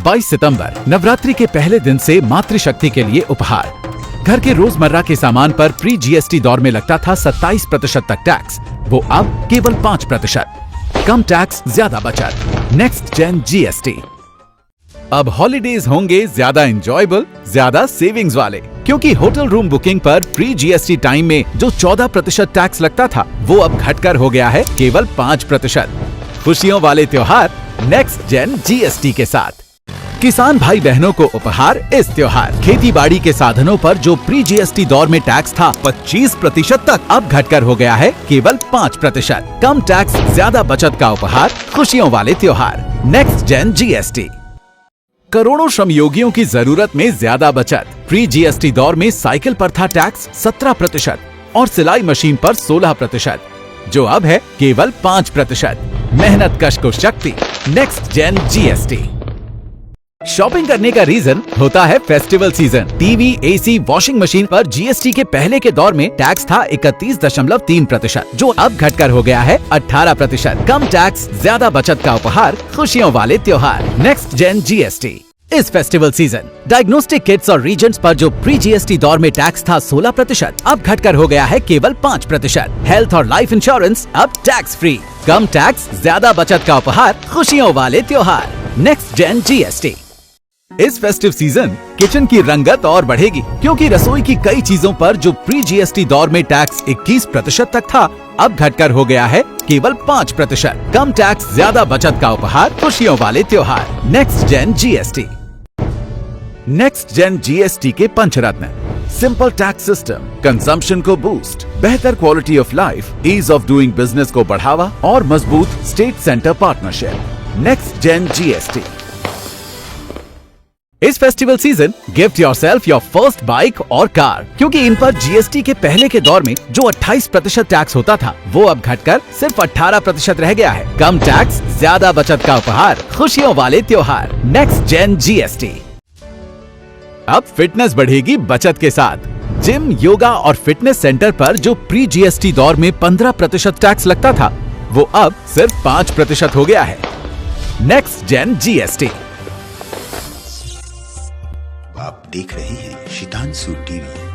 22 सितंबर नवरात्रि के पहले दिन से मातृशक्ति के लिए उपहार। घर के रोजमर्रा के सामान पर प्री जीएसटी दौर में लगता था 27% तक टैक्स, वो अब केवल 5%। कम टैक्स, ज्यादा बचत। Next gen GST. अब हॉलीडेज होंगे ज्यादा एंजॉयबल, ज्यादा सेविंग्स वाले, क्योंकि होटल रूम बुकिंग पर प्री जीएसटी टाइम में जो 14% टैक्स लगता था वो अब घटकर हो गया है केवल 5%। खुशियों वाले त्योहार नेक्स्ट जेन जीएसटी के साथ। किसान भाई बहनों को उपहार इस त्योहार। खेती बाड़ी के साधनों पर जो प्री जीएसटी दौर में टैक्स था 25% तक, अब घटकर हो गया है केवल 5%। कम टैक्स, ज्यादा बचत का उपहार, खुशियों वाले त्योहार नेक्स्ट जेन जीएसटी। करोड़ों श्रमयोगियों की जरूरत में ज्यादा बचत। प्री जीएसटी दौर में साइकिल पर था टैक्स 17% और सिलाई मशीन पर 16%, जो अब है केवल 5%। मेहनत कश को शक्ति नेक्स्ट जेन जीएसटी। शॉपिंग करने का रीजन होता है festival season. TV, AC, washing machine पर जीएसटी के पहले के दौर में टैक्स था 31.3%, जो अब घटकर हो गया है 18%। कम टैक्स, ज्यादा बचत का उपहार, खुशियों वाले त्योहार नेक्स्ट जेन जीएसटी। इस फेस्टिवल सीजन डायग्नोस्टिक किट्स और रीजेंट्स पर जो प्री जीएसटी दौर में टैक्स था 16%, अब घटकर हो गया है केवल 5%। हेल्थ और लाइफ इंश्योरेंस अब टैक्स फ्री। कम टैक्स, ज्यादा बचत का उपहार, खुशियों वाले त्योहार नेक्स्ट जेन जीएसटी। इस फेस्टिव सीजन किचन की रंगत और बढ़ेगी, क्योंकि रसोई की कई चीजों पर जो प्री जीएसटी दौर में टैक्स 21% तक था, अब घटकर हो गया है केवल 5%। कम टैक्स, ज्यादा बचत का उपहार, खुशियों वाले त्योहार next gen GST. Next gen GST के पंचरत्न: सिंपल टैक्स सिस्टम, कंजम्पशन को बूस्ट, बेहतर quality of life, ease of doing business को बढ़ावा और मजबूत state centre partnership next gen GST. इस festival season gift yourself your first bike और कार, क्योंकि इन पर जीएसटी के पहले के दौर में जो 28% टैक्स होता था वो अब घटकर सिर्फ 18% रह गया है। कम टैक्स, ज्यादा बचत का उपहार, खुशियों वाले त्योहार नेक्स्ट जेन जीएसटी। अब फिटनेस बढ़ेगी बचत के साथ। जिम, योगा और फिटनेस सेंटर पर जो प्री जीएसटी दौर में 15% टैक्स लगता था वो अब सिर्फ 5% हो गया है। Next gen GST. आप देख रहे हैं शितांशु टीवी।